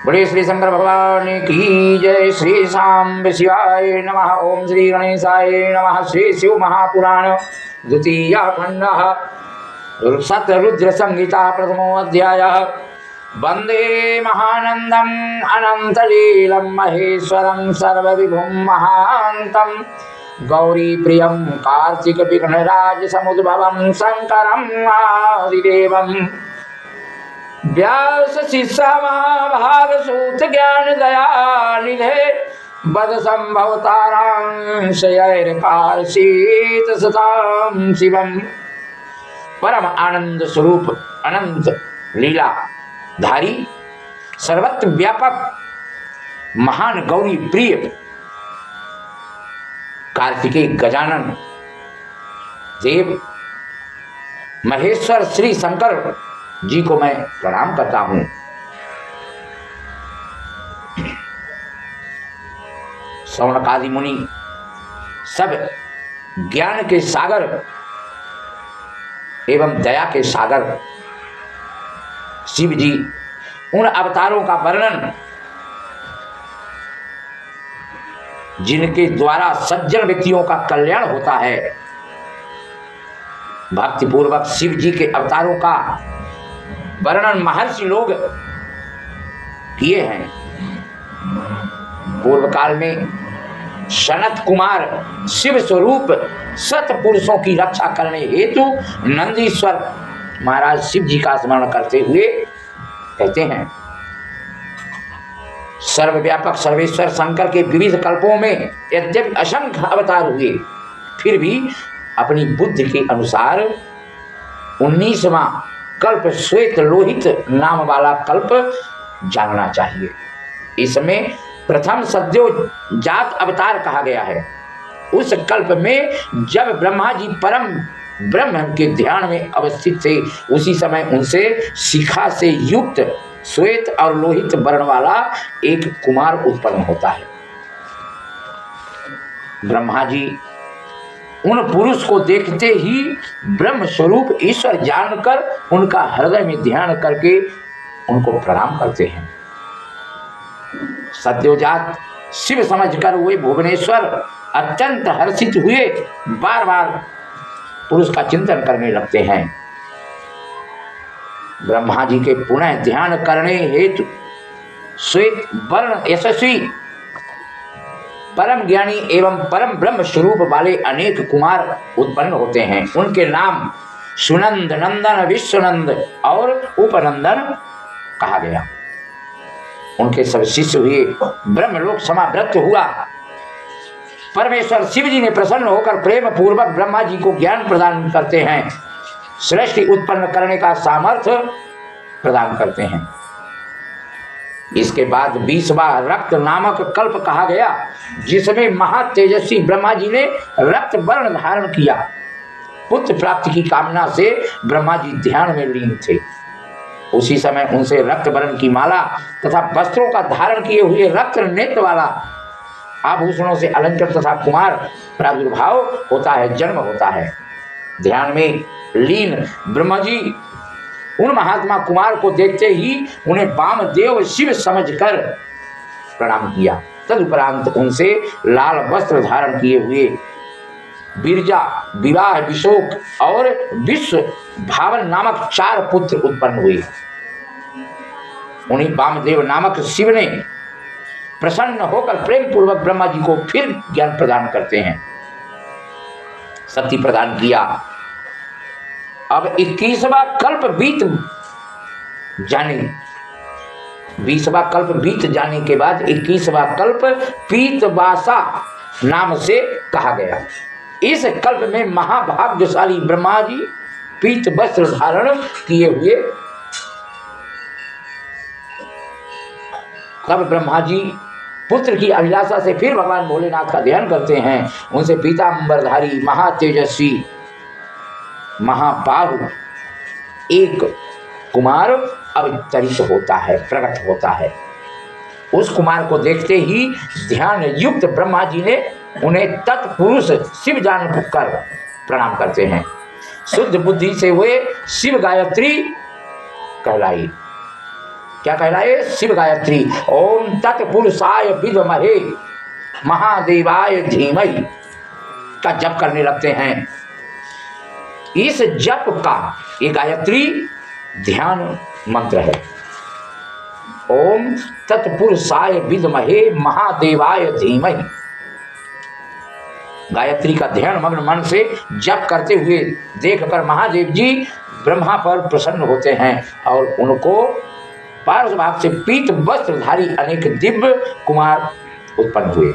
बोले श्री शंकर भगवान की जय। श्री सांब शिवाय नमः। ओम श्री गणेशाय नमः। श्री शिव महापुराण द्वितीय खंड सतरुद्र संहिता प्रथमो अध्याय। वंदे महानंदम अनंतलीलम महेश्वरम सर्वविभुम महांतम गौरी प्रियम कार्तिक विघ्नराज समुद्भवम शंकरम आदिदेवम व्यास शिष्य महाभाग सूत ज्ञान दया निधे बद संभवतारांश शीत सताम शिवम। परम आनंद स्वरूप अनंत लीला धारी सर्वत्र व्यापक महान गौरी प्रिय कार्तिकेय गजानन देव महेश्वर श्री शंकर जी को मैं प्रणाम करता हूं। सौनकादि मुनि सब ज्ञान के सागर एवं दया के सागर शिव जी उन अवतारों का वर्णन जिनके द्वारा सज्जन व्यक्तियों का कल्याण होता है, भक्ति पूर्वक शिव जी के अवतारों का वर्णन महर्षि लोग किए हैं। पूर्व काल में सनत कुमार शिव स्वरूप सत पुरुषों की रक्षा करने हेतु नंदीश्वर महाराज शिव जी का स्मरण करते हुए कहते हैं, सर्वव्यापक सर्वेश्वर शंकर के विविध कल्पों में यद्यपि असंख्य अवतार हुए, फिर भी अपनी बुद्धि के अनुसार 19वां कल्प श्वेत लोहित नाम वाला कल्प जानना चाहिए। इसमें प्रथम सद्यो जात अवतार कहा गया है। उस कल्प में जब ब्रह्मा जी परम ब्रह्म के ध्यान में अवस्थित थे, उसी समय उनसे शिखा से युक्त श्वेत और लोहित वर्ण वाला एक कुमार उत्पन्न होता है। ब्रह्मा जी उन पुरुष को देखते ही ब्रह्म स्वरूप ईश्वर जानकर उनका हृदय में ध्यान करके उनको प्रणाम करते हैं। सद्योजात शिव समझकर वे भुवनेश्वर अत्यंत हर्षित हुए बार बार पुरुष का चिंतन करने लगते हैं। ब्रह्मा जी के पुनः ध्यान करने हेतु श्वेत वर्ण यशस्वी परम ज्ञानी एवं परम ब्रह्म स्वरूप वाले अनेक कुमार उत्पन्न होते हैं। उनके नाम सुनंद, नंदन, विश्वनंद और उपनंदन कहा गया। उनके सब शिष्य हुए, ब्रह्मलोक समावृत हुआ। परमेश्वर शिव जी ने प्रसन्न होकर प्रेम पूर्वक ब्रह्मा जी को ज्ञान प्रदान करते हैं, सृष्टि उत्पन्न करने का सामर्थ्य प्रदान करते हैं। इसके बाद 20वां रक्त नामक कल्प कहा गया, जिसमें महातेजस्वी ब्रह्मा जी ने रक्त वर्ण धारण किया। पुत्र प्राप्ति की कामना से ब्रह्मा जी ध्यान में लीन थे। उसी समय उनसे रक्त वर्ण की माला तथा वस्त्रों का धारण किए हुए रक्त नेत्र वाला आभूषणों से अलंकृत तथा कुमार प्रादुर्भाव होता है, जन्म होता है। ध्यान में लीन ब्रह्मा जी उन महात्मा कुमार को देखते ही उन्हें वामदेव शिव समझकर प्रणाम किया। तदुपरांत उनसे लाल वस्त्र धारण किए हुए बिरजा, विवाह, विशोक और विश्व भावन नामक 4 पुत्र उत्पन्न हुए। उन्हीं वामदेव नामक शिव ने प्रसन्न होकर प्रेम पूर्वक ब्रह्मा जी को फिर ज्ञान प्रदान करते हैं, शक्ति प्रदान किया। अब 21वां कल्प बीत जाने के बाद 21वां कल्प पीतवासा नाम से कहा गया। इस कल्प में महाभाग्यशाली ब्रह्मा जी पीत वस्त्र धारण किए हुए। तब ब्रह्मा जी पुत्र की अभिलाषा से फिर भगवान भोलेनाथ का ध्यान करते हैं। उनसे पीतांबरधारी महातेजस्वी महाबाहु एक कुमार अवतरित होता है, प्रकट होता है। उस कुमार को देखते ही ध्यान युक्त ब्रह्मा जी ने उन्हें तत्पुरुष शिव जानकर प्रणाम करते हैं। शुद्ध बुद्धि से वे शिव गायत्री कहलाई। क्या कहलाए? शिव गायत्री। ओम तत्पुरुषाय विद्महे महादेवाय धीमहि का जप करने लगते हैं। इस जप का ये गायत्री ध्यान मंत्र है। ओम तत्पुरुषाय विद्महे महादेवाय धीमहि। गायत्री का ध्यान मग्न मन से जप करते हुए देखकर महादेव जी ब्रह्मा पर प्रसन्न होते हैं और उनको पार्श्व भाग से पीत वस्त्रधारी अनेक दिव्य कुमार उत्पन्न हुए।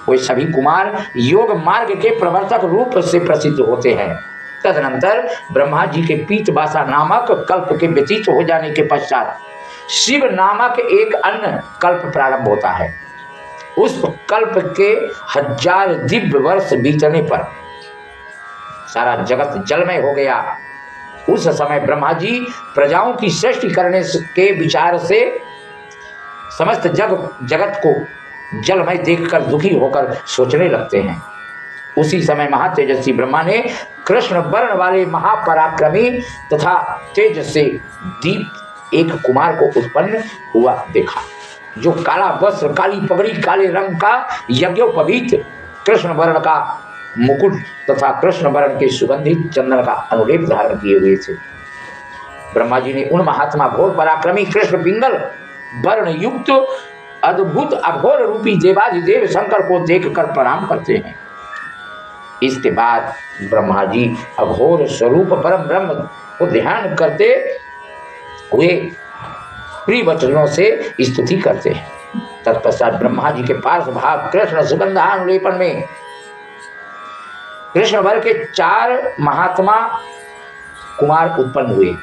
वे सभी कुमार योग मार्ग के प्रवर्तक रूप से प्रसिद्ध होते हैं। तदनंतर ब्रह्मा जी के पीतवासा नामक कल्प के व्यतीत हो जाने के पश्चात शिव नामक एक अन्य कल्प प्रारंभ होता है। उस कल्प के 1000 दिव्य वर्ष बीतने पर सारा जगत जलमय हो गया। उस समय ब्रह्मा जी प्रजाओं की सृष्टि करने के विचार से समस्त जगत को जलमय देखकर दुखी होकर सोचने लगते हैं। उसी समय महातेजस्वी ब्रह्मा ने कृष्ण वर्ण वाले महापराक्रमी तथा तेज से दीप एक कुमार को उत्पन्न हुआ देखा, जो काला वस्त्र, काली पगड़ी, काले रंग का यज्ञोपवीत, कृष्ण वर्ण का मुकुट तथा कृष्ण वर्ण के सुगंधित चंदन का अनुलेप धारण किए हुए थे। ब्रह्मा जी ने उन महात्मा घोर पराक्रमी कृष्ण पिंगल वर्ण युक्त अद्भुत अघोर रूपी देवाधिदेव शंकर को देखकर प्रणाम करते हैं। इसके बाद ब्रह्मा जी अघोर स्वरूप परम ब्रह्म को ध्यान करते हुए प्रिय वचनों से स्तुति करते हैं। तत्पश्चात ब्रह्मा जी के पार्श्व भाग कृष्ण सुगंधानुलेपन में कृष्ण वर्ग के 4 महात्मा कुमार उत्पन्न हुए।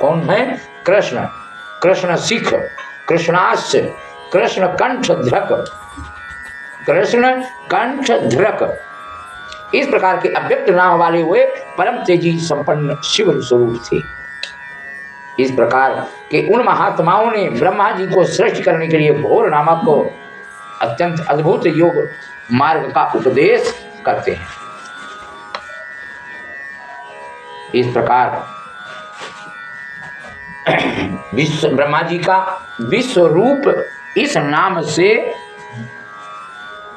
कौन है? कृष्ण, कृष्ण सिख, कृष्णास्य, कृष्ण कंठध्रक, कृष्ण कंठध्रक। इस प्रकार के अव्यक्त नाम वाले हुए परम तेजी संपन्न शिव स्वरूप थे। इस प्रकार के उन महात्माओं ने ब्रह्मा जी को सृष्टि करने के लिए घोर नामक को अत्यंत अद्भुत योग मार्ग का उपदेश करते हैं। इस प्रकार ब्रह्मा जी का विश्व रूप इस नाम से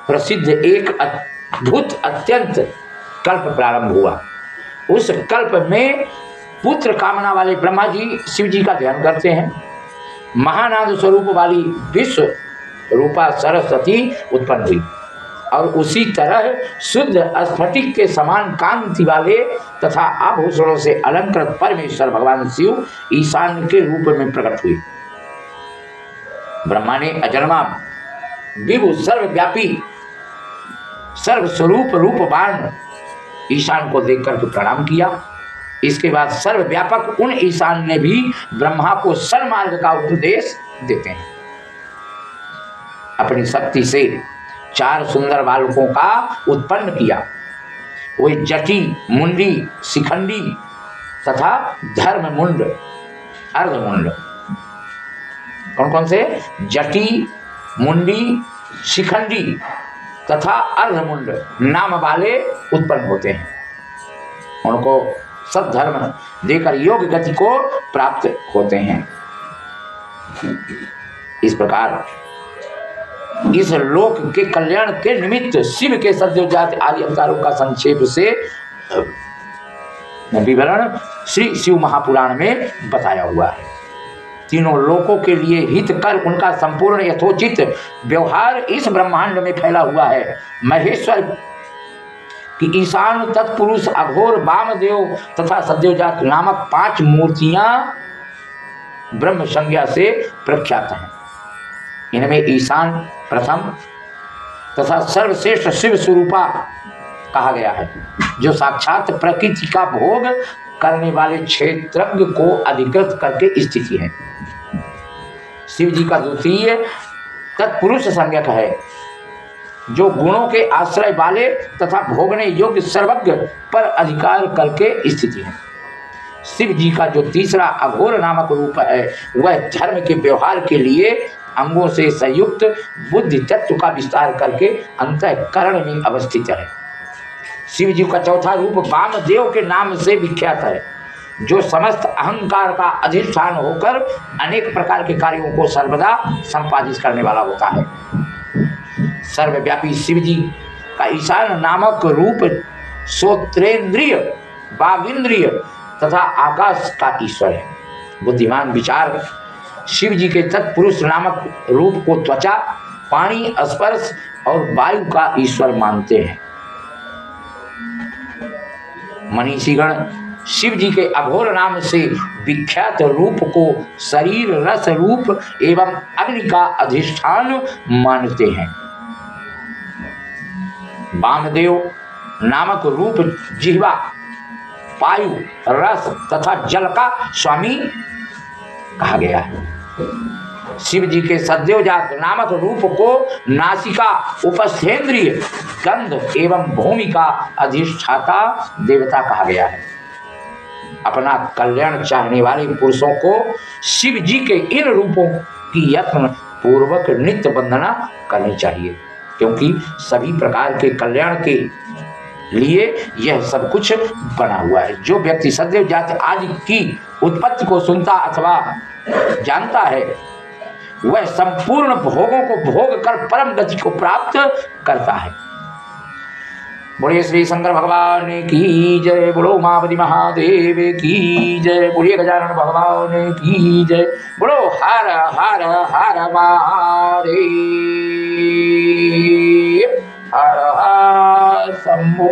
प्रसिद्ध एक अद्भुत अत्यंत कल्प प्रारंभ हुआ। उस कल्प में पुत्र कामना वाले ब्रह्मा जी शिव जी का ध्यान करते हैं। महानाद स्वरूप वाली विश्व रूपा सरस्वती उत्पन्न हुई और उसी तरह शुद्ध स्फटिक के समान कांति वाले तथा आभूषणों से अलंकृत परमेश्वर भगवान शिव ईशान के रूप में प्रकट हुए। ब्रह्मा ने अजन्मा विभु सर्वव्यापी सर्वस्वरूप रूपवान ईशान को देखकर के प्रणाम किया। इसके बाद सर्वव्यापक उन ईशान ने भी ब्रह्मा को सन्मार्ग का उपदेश देते हैं। अपनी शक्ति से 4 सुंदर बालकों का उत्पन्न किया। वे जटी, मुंडी, शिखंडी तथा धर्ममुंड, अर्धमुंड। कौन कौन से? जटी, मुंडी, शिखंडी तथा अर्धमुंड नाम वाले उत्पन्न होते हैं। उनको सब धर्म देकर योग गति को प्राप्त होते हैं। इस प्रकार इस लोक के कल्याण के निमित्त शिव के सद्योजात आदि अवतारों का संक्षेप से विवरण श्री शिव महापुराण में बताया हुआ है। तीनों लोकों के लिए हित कर उनका संपूर्ण यथोचित व्यवहार इस ब्रह्मांड में फैला हुआ है। महेश्वर कि ईशान, तत्पुरुष, अघोर, वामदेव तथा सद्योजात नामक 5 मूर्तियां ब्रह्म संज्ञा से प्रख्यात हैं। इनमें ईशान प्रथम तथा सर्वश्रेष्ठ शिव स्वरूपा कहा गया है, जो साक्षात प्रकृति का भोग करने वाले क्षेत्रज्ञ को अधिकृत करके स्थिति है। शिव जी का द्वितीय तत्पुरुष संज्ञक है, जो गुणों के आश्रय वाले तथा भोगने योग्य सर्वज्ञ पर अधिकार करके स्थिति है। शिव जी का जो तीसरा अघोर नामक रूप है, वह धर्म के व्यवहार के लिए अंगों से संयुक्त बुद्धि तत्व का विस्तार करके अंतःकरण में अवस्थित है। शिव जी का चौथा रूप वामदेव के नाम से विख्यात है, जो समस्त अहंकार का अधिष्ठान होकर अनेक प्रकार के कार्यों को सर्वदा संपादित करने वाला होता है। सर्वव्यापी शिव जी का ईशान नामक रूप श्रोत्रेंद्रिय, वागिंद्रिय तथा आकाश का ईश्वर है। बुद्धिमान विचार शिव जी के तत्पुरुष नामक रूप को त्वचा, पानी, स्पर्श और वायु का ईश्वर मानते हैं। मनीषीगण शिव जी के अघोर नाम से विख्यात रूप को शरीर, रस रूप एवं अग्नि का अधिष्ठान मानते हैं। वामदेव नामक रूप जिह्वा, वायु, रस तथा जल का स्वामी कहा गया है। शिव जी के सद्योजात नामक रूप को नासिका, उपस्थेंद्रिय, गंध एवं भूमि का अधिष्ठाता देवता कहा गया है। अपना कल्याण चाहने वाले पुरुषों को शिव जी के इन रूपों की यत्न पूर्वक नित्य वंदना करनी चाहिए, क्योंकि सभी प्रकार के कल्याण के लिए यह सब कुछ बना हुआ है। जो व्यक्ति सदैव जाति आदि की उत्पत्ति को सुनता अथवा जानता है, वह संपूर्ण भोगों को भोग कर परम गति को प्राप्त करता है। बोलिए श्री शंकर भगवान की जय, बोलो उमापति महादेव की जय, बोलिए गजानन भगवान की जय, बोलो हर हर हर महादेव, हर हर शंभो।